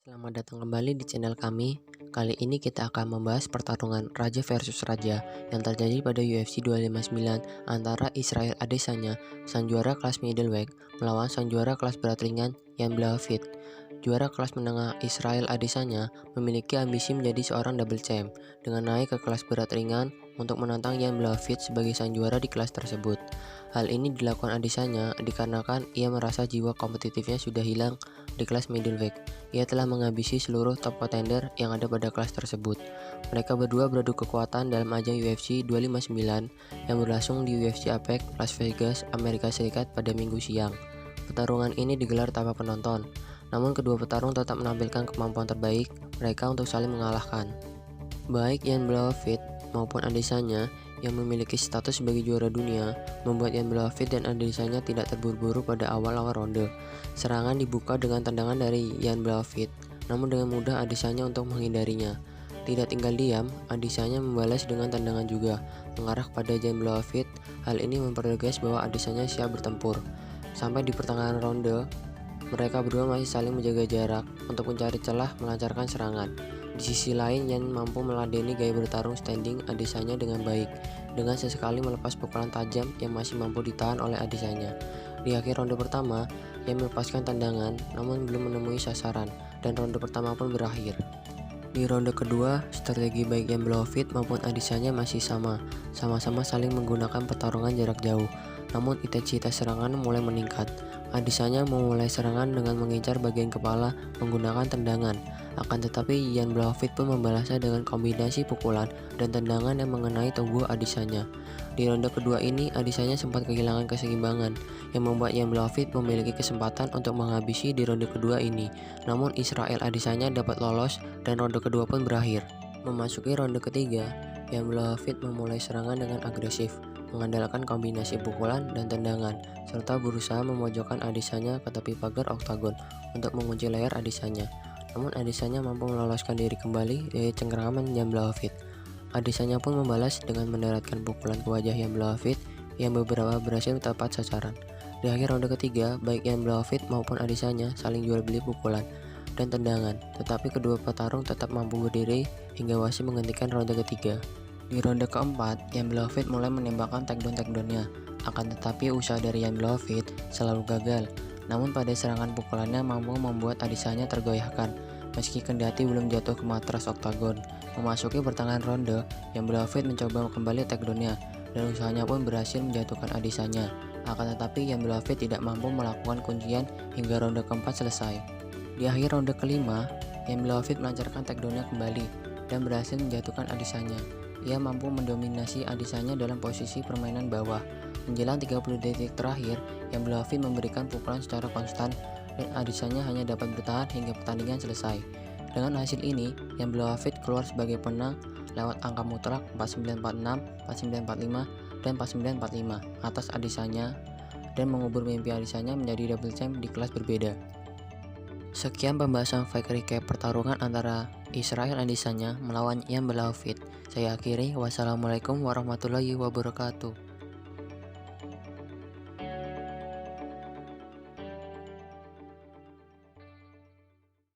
Selamat datang kembali di channel kami. Kali ini kita akan membahas pertarungan Raja versus Raja yang terjadi pada UFC 259 antara Israel Adesanya, sang juara kelas middleweight, melawan sang juara kelas berat ringan Jan Blachowicz. Juara kelas menengah Israel Adesanya memiliki ambisi menjadi seorang double champ dengan naik ke kelas berat ringan untuk menantang Jan Blachowicz sebagai sang juara di kelas tersebut. Hal ini dilakukan Adesanya dikarenakan ia merasa jiwa kompetitifnya sudah hilang di kelas middleweight. Ia telah menghabisi seluruh top contender yang ada pada kelas tersebut. Mereka berdua beradu kekuatan dalam ajang UFC 259 yang berlangsung di UFC Apex Las Vegas, Amerika Serikat pada Minggu siang. Pertarungan ini digelar tanpa penonton, namun kedua petarung tetap menampilkan kemampuan terbaik mereka untuk saling mengalahkan. Baik Jan Blachowicz maupun Adesanya yang memiliki status sebagai juara dunia membuat Jan Blachowicz dan Adesanya tidak terburu-buru pada awal-awal ronde. Serangan dibuka dengan tendangan dari Jan Blachowicz, namun dengan mudah Adesanya untuk menghindarinya. Tidak tinggal diam, Adesanya membalas dengan tendangan juga mengarah kepada Jan Blachowicz. Hal ini mempertegas bahwa Adesanya siap bertempur. Sampai di pertengahan ronde, mereka berdua masih saling menjaga jarak untuk mencari celah melancarkan serangan. Di sisi lain, Jan mampu meladeni gaya bertarung standing Adesanya dengan baik, dengan sesekali melepas pukulan tajam yang masih mampu ditahan oleh Adesanya. Di akhir ronde pertama, Jan melepaskan tendangan namun belum menemui sasaran, dan ronde pertama pun berakhir. Di ronde kedua, strategi baik Jan Blachowicz maupun Adesanya masih sama-sama saling menggunakan pertarungan jarak jauh. Namun intensitas serangan mulai meningkat. Adesanya memulai serangan dengan mengincar bagian kepala menggunakan tendangan. Akan tetapi Jan Blachowicz pun membalasnya dengan kombinasi pukulan dan tendangan yang mengenai tubuh Adesanya. Di ronde kedua ini, Adesanya sempat kehilangan keseimbangan yang membuat Jan Blachowicz memiliki kesempatan untuk menghabisi di ronde kedua ini. Namun Israel Adesanya dapat lolos dan ronde kedua pun berakhir. Memasuki ronde ketiga, Jan Blachowicz memulai serangan dengan agresif, mengandalkan kombinasi pukulan dan tendangan, serta berusaha memojokkan Adesanya ke tepi pagar oktagon untuk mengunci leher Adesanya. Namun Adesanya mampu meloloskan diri kembali dari cengkeraman Jan Blachowicz. Adesanya pun membalas dengan mendaratkan pukulan ke wajah Jan Blachowicz yang beberapa berhasil tepat sasaran. Di akhir ronde ketiga, baik Jan Blachowicz maupun Adesanya saling jual beli pukulan dan tendangan, tetapi kedua petarung tetap mampu berdiri hingga wasit menghentikan ronde ketiga. Di ronde keempat, Jan Blachowicz mulai menembakkan takedown-takedownnya, akan tetapi usaha dari Jan Blachowicz selalu gagal. Namun pada serangan pukulannya mampu membuat Adesanya tergoyahkan, meski kendati belum jatuh ke matras oktagon. Memasuki pertengahan ronde, Jan Blachowicz mencoba kembali takedownnya, dan usahanya pun berhasil menjatuhkan Adesanya. Akan tetapi Jan Blachowicz tidak mampu melakukan kuncian hingga ronde keempat selesai. Di akhir ronde kelima, Jan Blachowicz melancarkan takedownnya kembali dan berhasil menjatuhkan Adesanya. Ia mampu mendominasi Adesanya dalam posisi permainan bawah. Menjelang 30 detik terakhir, Jan Blachowicz memberikan pukulan secara konstan dan Adesanya hanya dapat bertahan hingga pertandingan selesai. Dengan hasil ini, Jan Blachowicz keluar sebagai penang lewat angka mutlak 4946, 4945, dan 4945 atas Adesanya, dan mengubur mimpi Adesanya menjadi double champ di kelas berbeda. Sekian pembahasan fight recap pertarungan antara Israel Adesanya melawan Jan Blachowicz. Saya akhiri, wassalamualaikum warahmatullahi wabarakatuh.